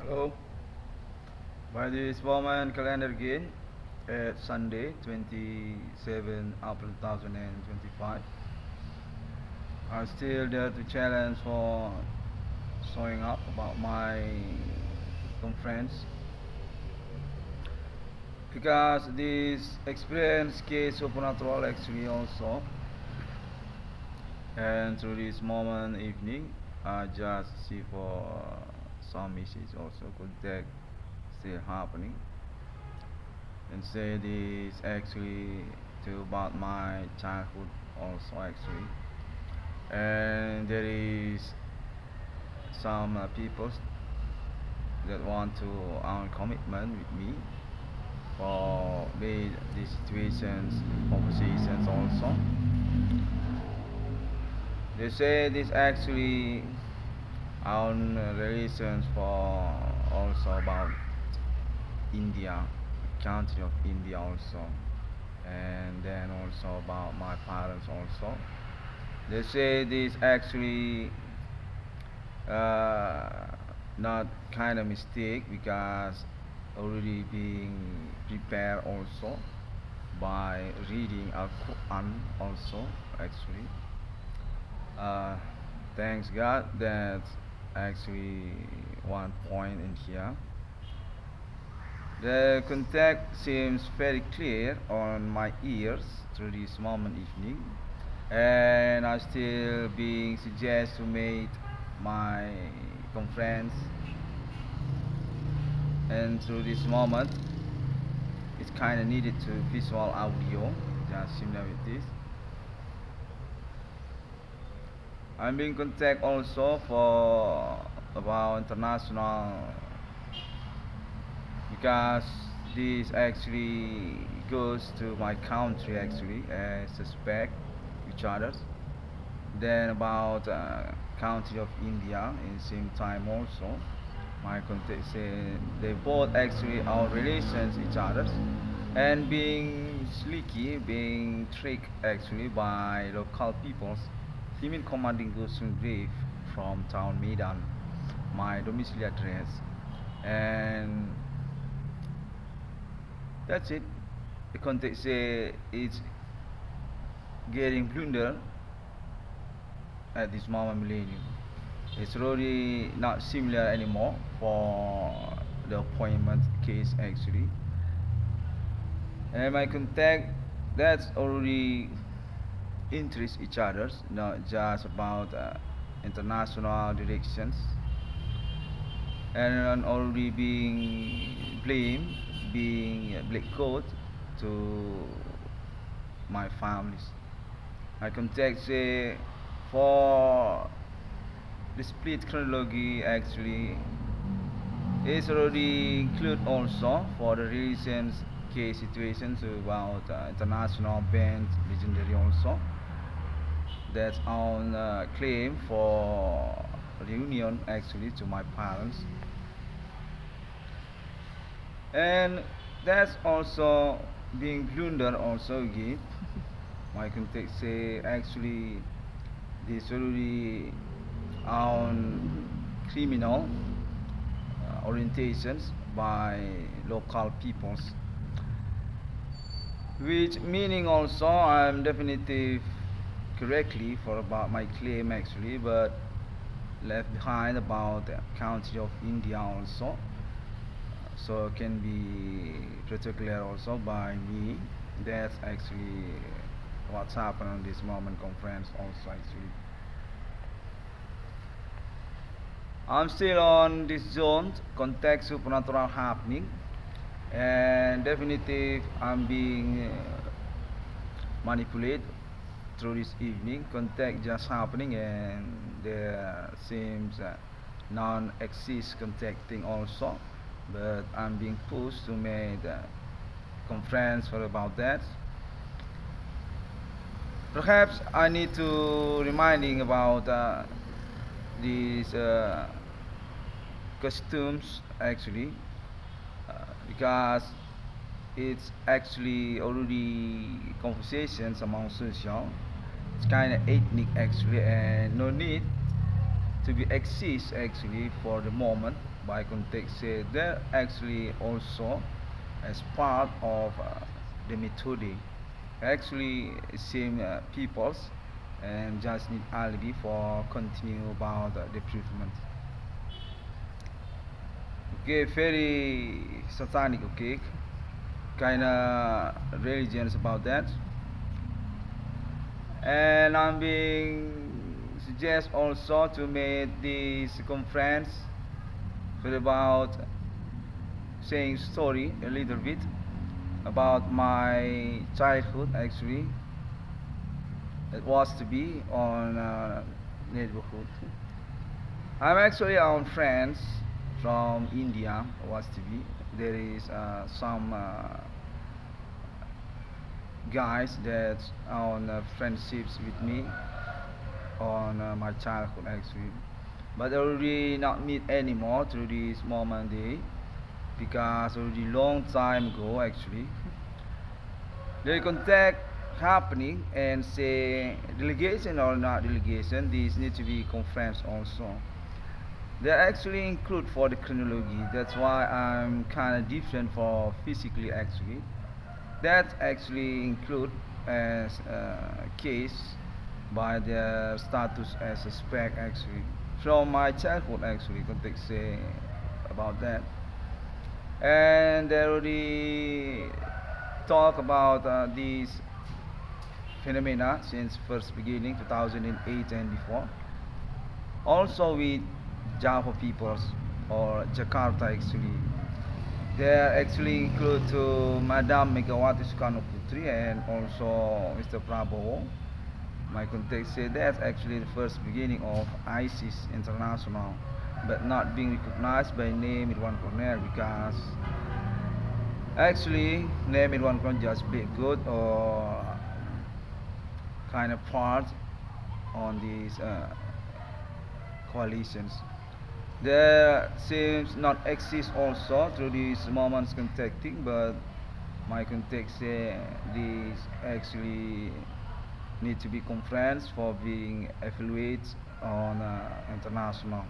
Hello. By this moment calendar again at Sunday 27 April 2025. I'm still there to challenge for showing up about my conference because this experience case supernatural actually also, and through this moment evening I just see for some message also contact still happening and say this actually to about my childhood also actually, and there is some people that want to own commitment with me for these situations, conversations also. They say this actually on relations for also about India, country of India also, and then also about my parents also. They say this actually not kind of mistake because already being prepared also by reading Al Quran also actually. Thanks God that actually one point in here. The contact seems very clear on my ears through this moment evening, and I still being suggested to make my conference, and through this moment it's kind of needed to visual audio just similar with this. I'm being contact also for about international because this actually goes to my country actually as suspect each others. Then about country of India in same time also. My contact say they both actually are relations each others and being slicky, being tricked actually by local peoples. Even commanding Gusung Grave from town Medan, my domicile address, and that's it. The context say it's getting plundered at this moment millennium. It's really not similar anymore for the appointment case actually. And my contact that's already interest each others, not just about international directions, and already being blamed, being black coat to my families. I contact say for the split chronology actually is already include also for the recent case situations about international band legendary also that's on claim for reunion actually to my parents, and that's also being plundered also again. My contact say actually this already on criminal orientations by local peoples, which meaning also I'm definitive correctly for about my claim actually, but left behind about the country of India also, so can be particular also by me. That's actually what's happened on this moment conference also actually. I'm still on this zone context supernatural happening, and definitive I'm being manipulated through this evening contact just happening, and there seems non-exist contacting also, but I'm being pushed to make the conference for about that. Perhaps I need to reminding about these costumes actually, because it's actually already conversations among social. It's kind of ethnic actually, and no need to be exist actually for the moment by context they're actually also as part of the method actually same peoples and just need alibi for continue about the improvement. Okay, very satanic, okay, kind of religions about that. And I'm being suggest also to make this conference for about saying story a little bit about my childhood actually. It was to be on neighborhood. I'm actually on friends from India was to be. There is some guys that on friendships with me on my childhood actually, but already not meet anymore through this moment day because already long time ago actually the contact happening and say delegation or not delegation these need to be conference also. They actually include for the chronology. That's why I'm kind of different for physically actually. That actually include as a case by their status as a spec actually. From my childhood actually, context say about that. And they already talk about these phenomena since first beginning 2008 and before. Also with Java peoples or Jakarta actually. They actually include to Madam Megawati Soekarno Putri and also Mr. Prabowo. My context said that's actually the first beginning of ISIS International, but not being recognized by name Irwan Cornell because actually name Irwan Cornell just be good or kind of part on these coalitions. There seems not exist also through these moments contacting, but my context say these actually need to be conference for being evaluated on international.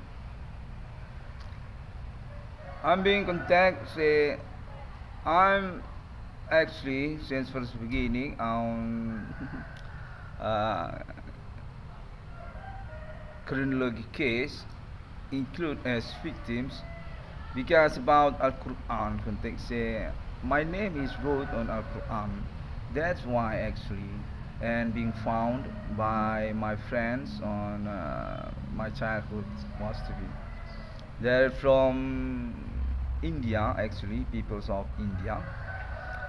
I'm being contact say I'm actually since first beginning on uh, chronology case include as victims because about Al Quran context say my name is wrote on Al Quran. That's why actually and being found by my friends on my childhood was to be. They're from India actually, peoples of India,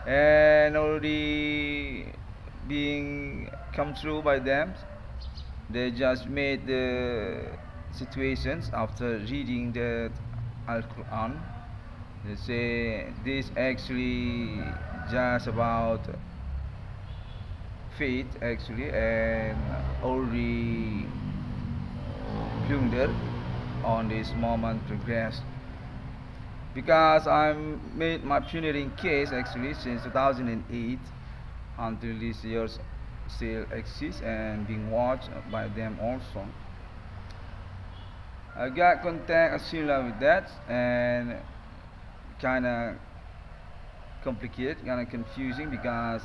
and already being come through by them. They just made the situations after reading the Al Quran. They say this actually just about faith actually and already blunder on this moment progress because I'm made my pioneering case actually since 2008 until this year's still exists and being watched by them also. I got contact similar with that and kinda complicated, kinda confusing because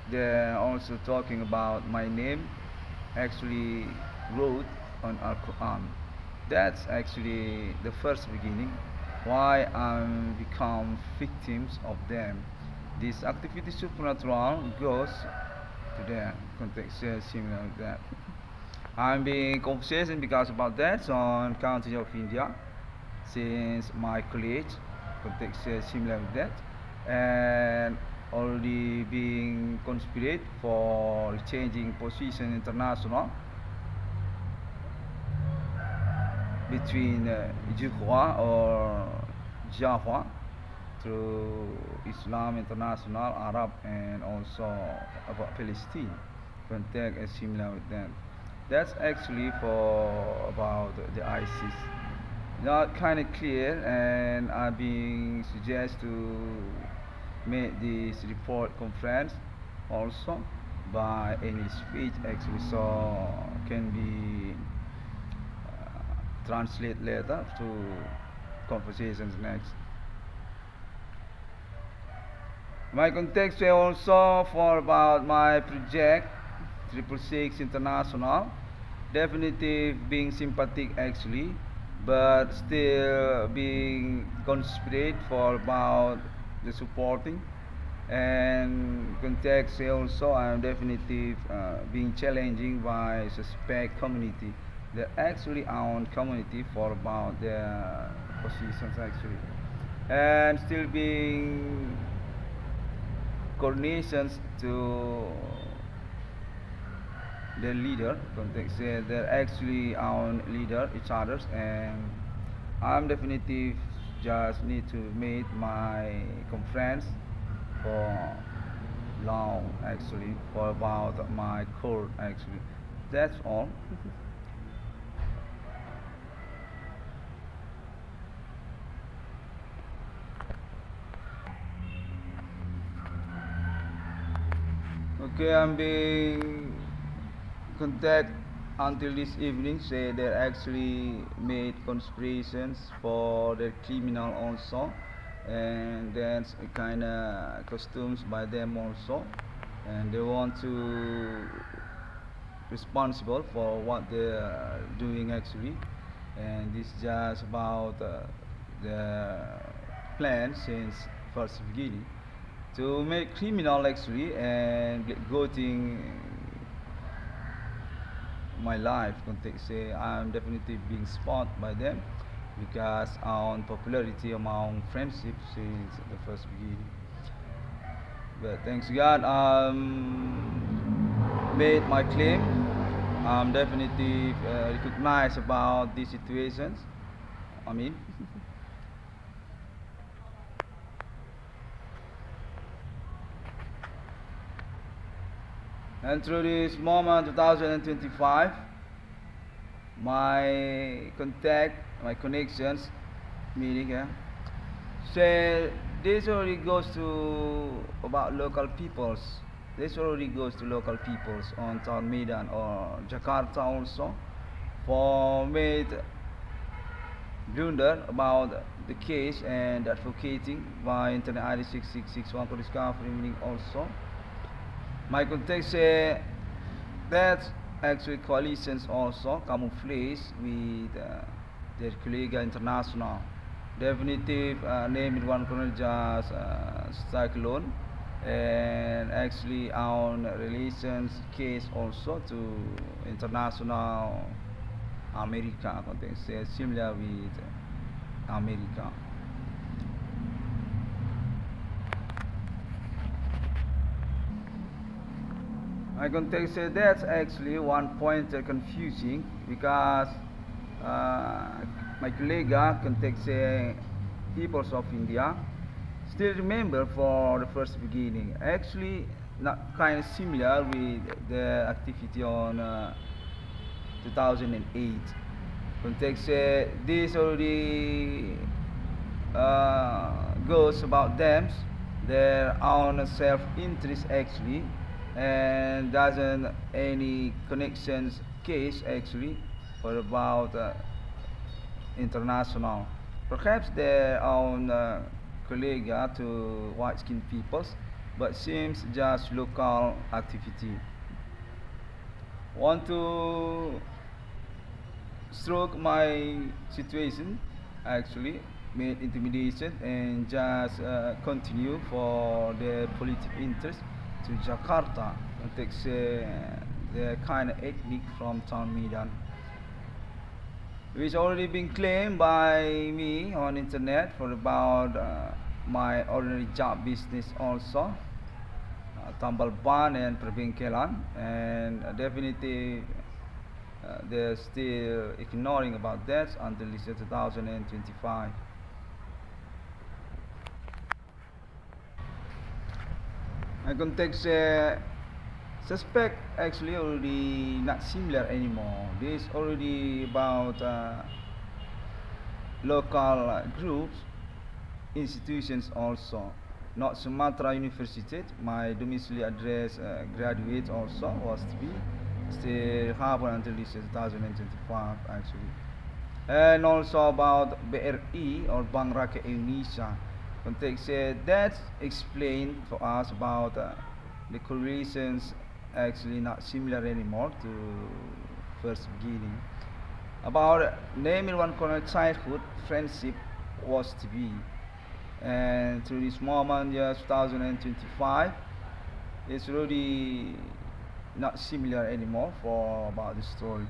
they're also talking about my name actually wrote on Al Quran. That's actually the first beginning why I'm become victims of them. This activity supernatural goes to the context similar with that. I'm being conversation because about that on country of India since my college context similar with that and already being conspirate for changing position international between Jihwa or Java through Islam International, Arab, and also about Palestine. Contact is similar with them. That's actually for about the ISIS. Not kind of clear, and I've been suggest to make this report conference also by English speech actually, so can be translate later to conversations next. My context also for about my project 666 International. Definitely being sympathetic actually, but still being considerate for about the supporting and context also. I'm definitely being challenging by suspect community, the actually own community for about their positions actually, and still being coordinations to their leader context they're actually our leader each others, and I'm definitely just need to meet my conference for long actually for about my core actually. That's all. Okay, I'm being contact until this evening say they actually made conspirations for the criminal also, and that's kind of costumes by them also, and they want to responsible for what they're doing actually, and this just about the plan since first beginning to make criminal actually and goting my life context say I'm definitely being spotted by them because on popularity among friendship since the first beginning. But thanks God made my claim. I'm definitely recognized about these situations. I mean, and through this moment 2025, my contact, my connections, meaning say this already goes to about local peoples. This already goes to local peoples on Town Medan or Jakarta also for made blunder about the case and advocating by Internet ID 6661 for discovery meaning also. My context say that actually coalitions also camouflage with their colleague international. Definitive name in one corner just cyclone, and actually on relations case also to international America context similar with America. I can take say that's actually one point confusing because uh, my colleague can take say peoples of India still remember for the first beginning. Actually, not kind of similar with the activity on 2008. Context this already goes about them, their own self-interest actually, and doesn't any connections case actually for about international. Perhaps their own colleague to white-skinned peoples, but seems just local activity. Want to stroke my situation actually made intimidation and just continue for their political interest to Jakarta and takes the kind of ethnic from town Medan, which already been claimed by me on internet for about my ordinary job business also, tambal ban and perbengkelan, and definitely they're still ignoring about that until this year 2025. I context suspect actually already not similar anymore. This already about local groups, institutions also. Not Sumatra University, my domicile address graduate also was to be still happen until this year 2025 actually. and also about BRI or Bank Rakyat Indonesia. Context that explained for us about the correlations actually not similar anymore to first beginning. About name in one corner childhood friendship was to be, and through this moment, year 2025, it's really not similar anymore for about the story.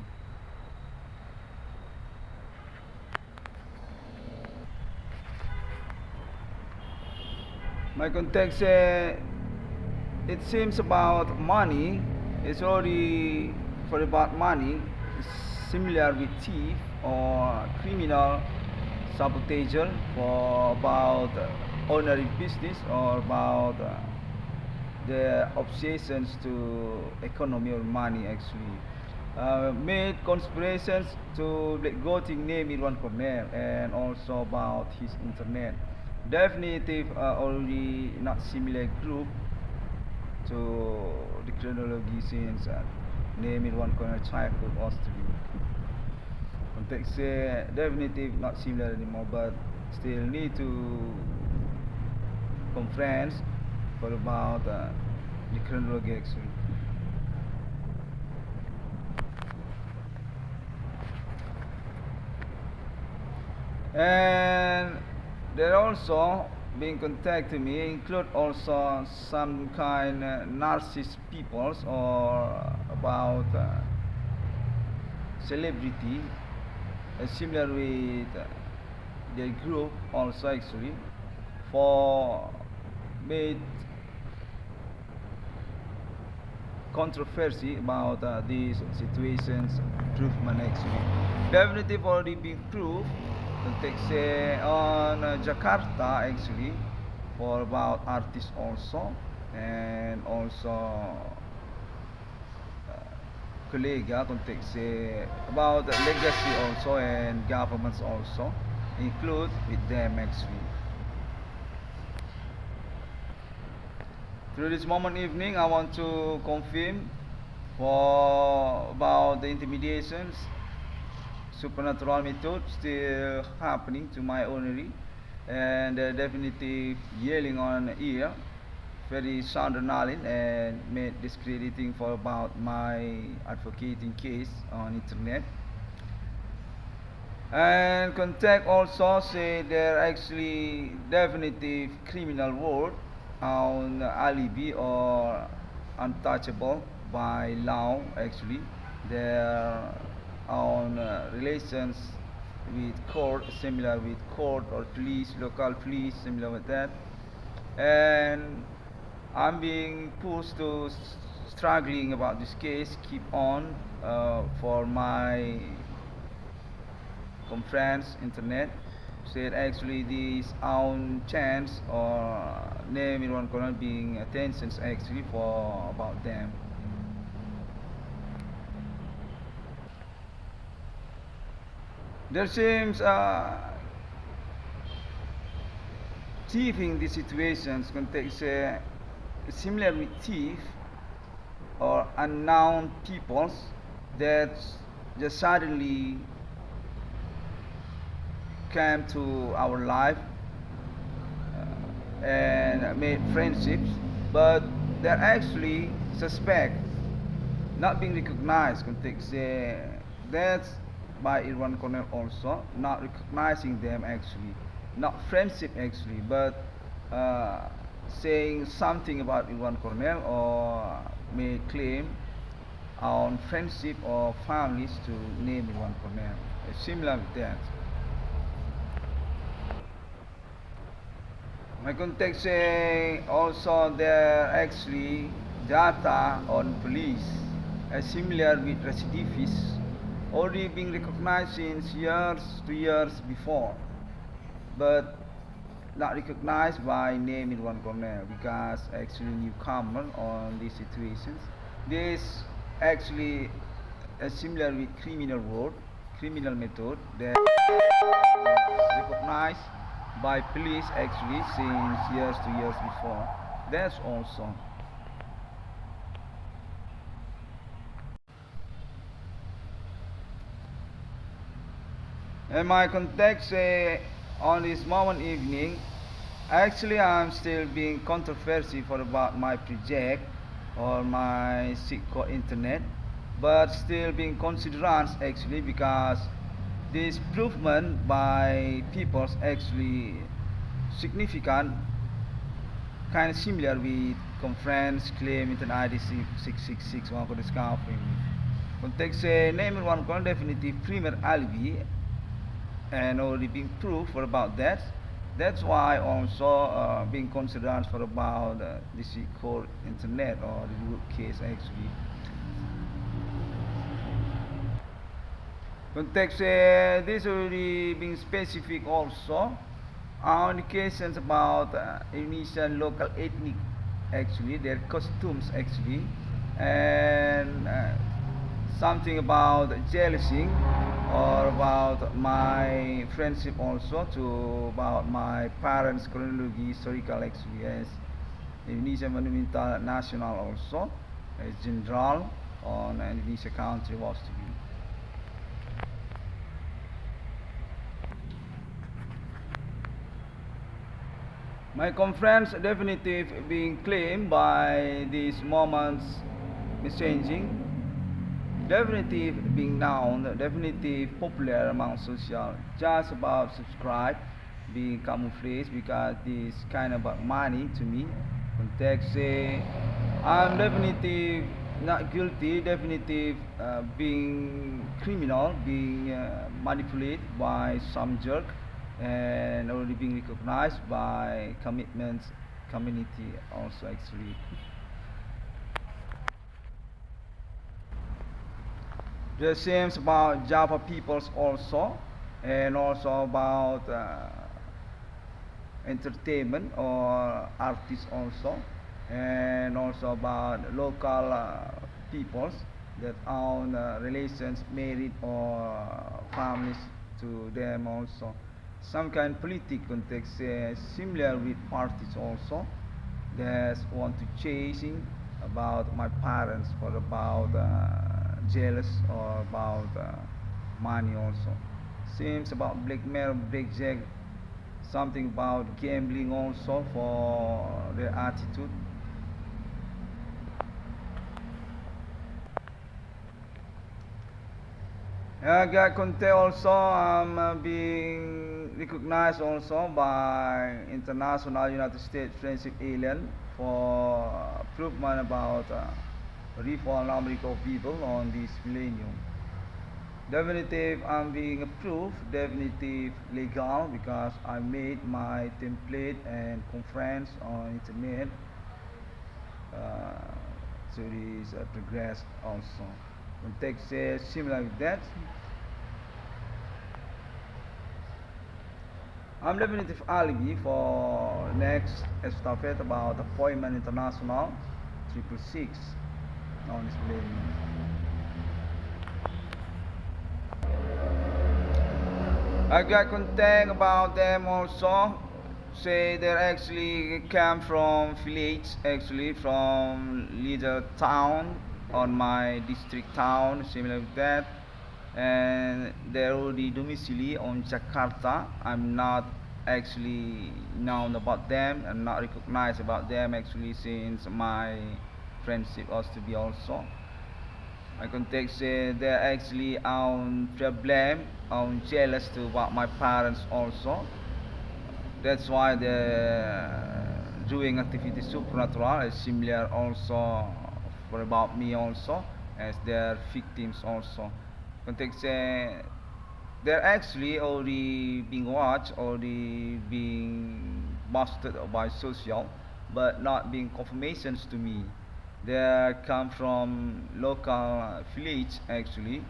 My context, it seems about money. It's already for about money, similar with thief or criminal sabotager for about ordinary business or about the obsessions to economy or money actually. Made conspirations to let Goting name in one corner and also about his internet. Definitive already not similar group to the chronology since name in one corner childhood was to be. Context definitive not similar anymore, but still need to conference for about the chronology actually. And they're also being contacted me include also some kind narcissist peoples or about celebrity similar with their group also actually for made controversy about these situations improvement actually. Definitely already been proved. Context on Jakarta actually for about artists also and also kolega context about legacy also and governments also include with them actually. Through this moment evening, I want to confirm for about the intimidations, supernatural method still happening to my ownery, and definitive yelling on ear, very sound adrenaline and made discrediting for about my advocating case on internet. And contact also say they're actually definitive criminal word on alibi or untouchable by law actually. Their own relations with court similar with court or police, local police similar with that. And I'm being pushed to struggling about this case keep on for my conference internet said actually this own chance or name in one corner being attentions actually for about them. There seems thieving these situations context similar with thief or unknown peoples that just suddenly came to our life and made friendships, but they're actually suspect not being recognized. Context that's by Irwan Cornell also not recognizing them actually, not friendship actually, but saying something about Irwan Cornell or may claim on friendship or families to name Irwan Cornell. Similar with that. My context also there actually data on police similar with recidivists already being recognized since years 2 years before, but not recognized by name in one corner because actually newcomer on these situations. This actually similar with criminal word, criminal method that recognized by police actually since years 2 years before. That's also. In my context, on this moment evening, actually I'm still being controversy for about my project or my secret internet, but still being considered actually because this improvement by people's actually significant, kind of similar with conference claim internet ID 666 one for discovery. Context name one con definitive primer alibi and already been proved for about that. That's why also being considered for about this core internet or the root case actually. Context this already being specific also on the cases about Indonesian local ethnic actually their costumes actually and something about jealousy or about my friendship also to about my parents chronology historical actually as Indonesia monumental national also as general on Indonesia country was to be. My conference definitive being claimed by these moments messaging definitive being known, definitive popular among social, just about subscribe, being camouflaged because this kind of about money to me. Context say, I'm definitive not guilty, definitive being criminal, being manipulated by some jerk, and already being recognized by commitments community also actually. The same about Java peoples also, and also about entertainment or artists also, and also about local peoples that own relations, married or families to them also. Some kind of political context similar with parties also that want to chasing about my parents for about jealous or about money also. Seems about blackmail, blackjack, something about gambling also for their attitude. Got content also being recognized also by international United States friendship alien for improvement about reform number of people on this millennium. Definitive I'm being approved, definitive legal because I made my template and conference on internet. So it is progress also. Context says similar with that. I'm definitive alibi for next estafette about appointment international 666 on this millennium. I got contact about them also. Say they actually came from village, actually from little town on my district town, similar with that. And they're already domicile on Jakarta. I'm not actually known about them. I'm not recognized about them actually since my friendship was to be also. My context they're actually on problem, on jealous to about my parents also. That's why they're doing activity supernatural is similar also for about me also as their victims also. Context they're actually already being watched, already being busted by social, but not being confirmations to me. They come from local village actually,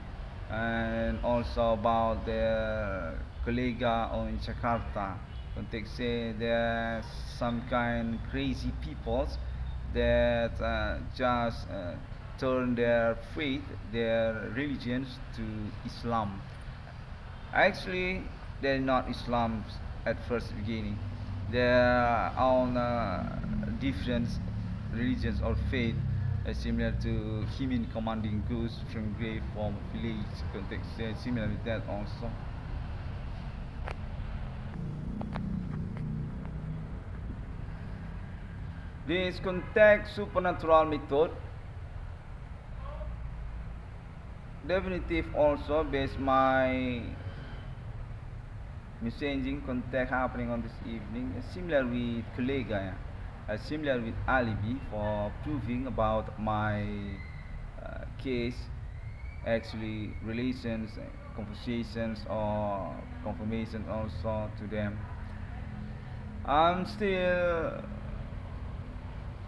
and also about their colleague on Jakarta. Context say there's some kind crazy peoples that just turn their faith, their religions to Islam. Actually, they're not Islam at first beginning. They're on different religions or faith, similar to human commanding goose from grave from village context. Similar with that also. This contact supernatural method definitive also based my messaging contact happening on this evening, similar with Kollega, similar with alibi for proving about my case, actually relations, conversations or confirmation also to them. I'm still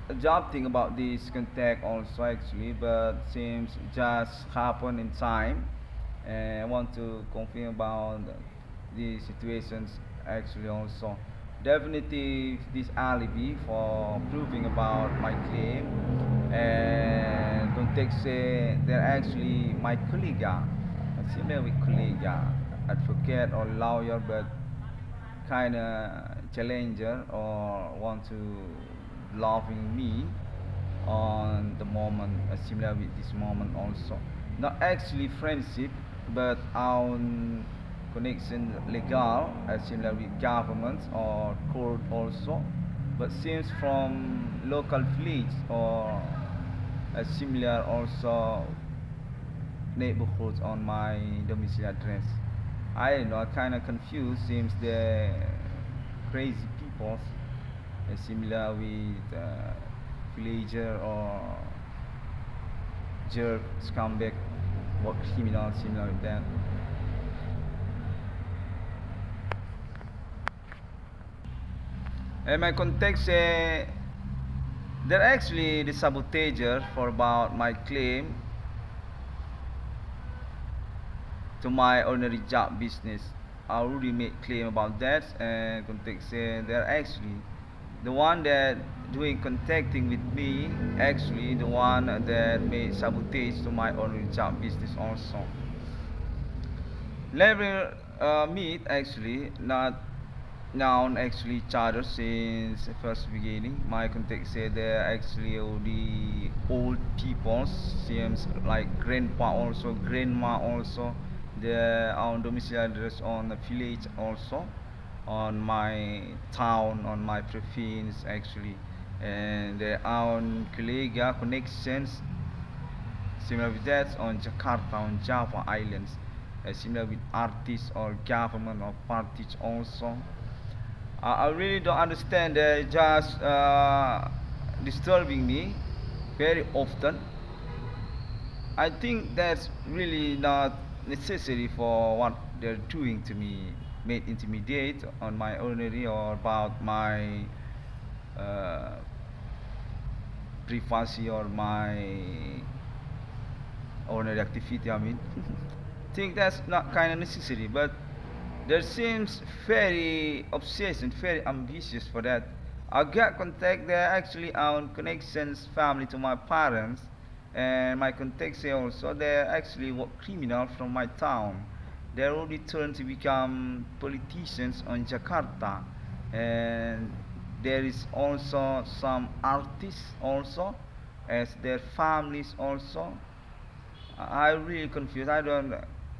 adapting about this contact also actually, but seems just happen in time, and I want to confirm about the situations actually also. Definitely this alibi for proving about my claim, and context say they're actually my colleague, similar with colleague, advocate or lawyer, but kind of challenger or want to loving me on the moment, similar with this moment also. Not actually friendship, but on connection legal, similar with government or court also, but seems from local village or similar also neighborhoods on my domicile address. I don't know, I kind of confused. Seems the crazy people, similar with villager or jerk, scumbag, or criminal, similar with that. And my context, they're actually the sabotager for about my claim to my ordinary job business. I already made claim about that, and context say they're actually the one that doing contacting with me, actually the one that made sabotage to my ordinary job business also. Never meet actually, not known actually each other since the first beginning. My contact said they're actually all the old people, seems like grandpa also, grandma also. Their own domicile address on the village also, on my town, on my province actually, and their own colleague connections similar with that on Jakarta, on Java Islands, similar with artists or government or parties also. I really don't understand. They're just disturbing me very often. I think that's really not necessary for what they're doing to me. Made intimidate on my ordinary or about my uh, privacy or my ordinary activity. I mean, think that's not kind of necessary, but there seems very obsessed and very ambitious for that. I got contact there actually on connections family to my parents, and my contacts here also they're actually what criminal from my town. They're already turned to become politicians on Jakarta, and there is also some artists also as their families also. I really confused. I don't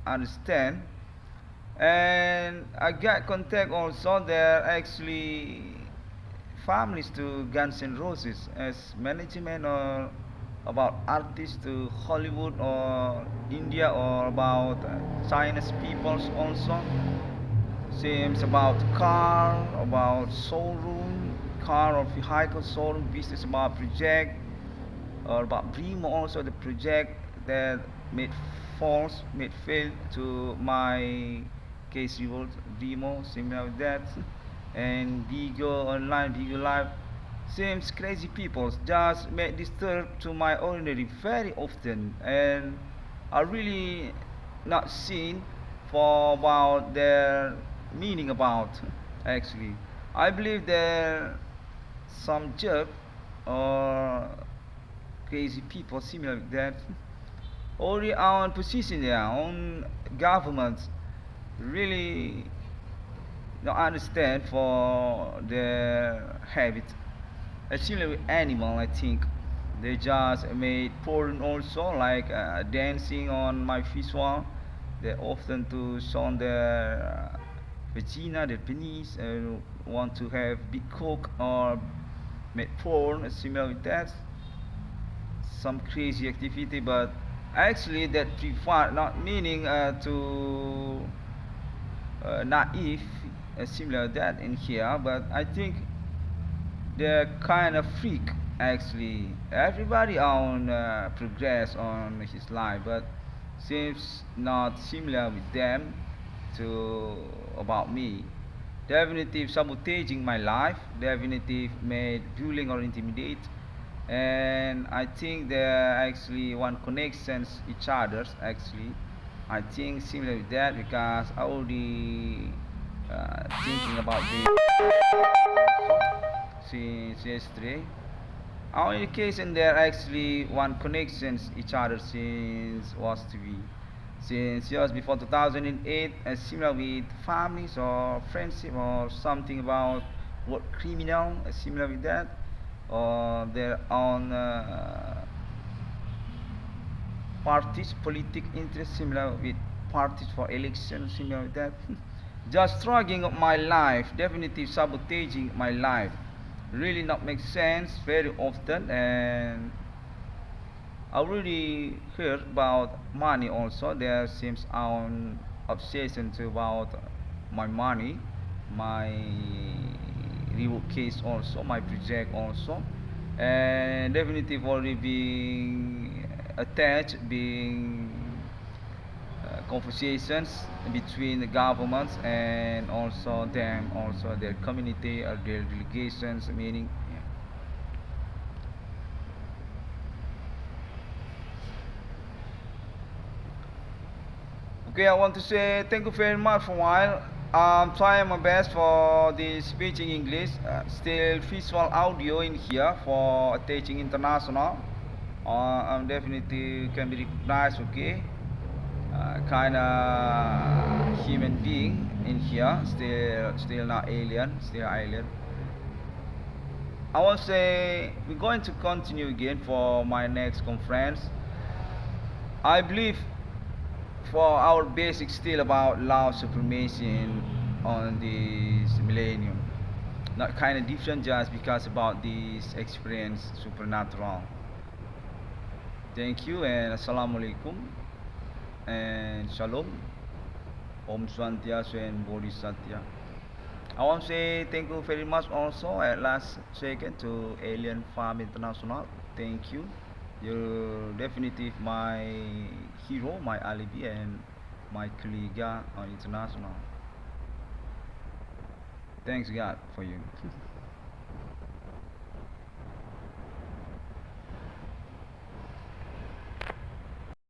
understand. And I got contact also. They're actually families to Guns N' Roses as management or about artists to Hollywood or India or about Chinese peoples also. Seems about car, about showroom, car or vehicle showroom business about project or about Brimo also the project that made false, made fail to my case reward Brimo, similar with that. And Bigo online, Bigo live. Seems crazy people just make disturb to my ordinary very often, and I really not seen for about their meaning about actually. I believe there some jerk or crazy people similar like that already on position there on governments really don't understand for their habit. Similar with animal, I think they just made porn also like dancing on my visual. They often to show their vagina, their penis, want to have big cock or made porn similar with that, some crazy activity, but actually that prefer not meaning to naive similar that in here, but I think they're kind of freak actually. Everybody on progress on his life, but seems not similar with them to about me. Definitive sabotaging my life, definitive made bullying or intimidate, and I think they actually one connections each others actually. I think similar with that because I already thinking about this since yesterday. Our education there actually one connections each other since was to be since years before 2008, similar with families or friendship or something about what criminal, similar with that, or their own parties, politic interest, similar with parties for election, similar with that. Just struggling of my life, definitely sabotaging my life. Really not make sense very often, and I already heard about money also. There seems an obsession to about my money, my reward case also, my project also, and definitely already being attached, being conversations between the governments and also them, also their community or their delegations, meaning. Okay, I want to say thank you very much for a while. I'm trying my best for the speaking English. Still visual audio in here for teaching international. I'm definitely can be recognized. Okay, kind of human being in here. Still not alien. Still alien. I want to say we're going to continue again for my next conference. I believe for our basic still about love supremacy on this millennium. Not kind of different just because about this experience supernatural. Thank you and assalamualaikum and shalom. Om Swantiasu and Bodhisattva. I want to say thank you very much also at last second to Alien Farm International. Thank you. You're definitely my hero, my alibi, and my colleague on international. Thanks God for you.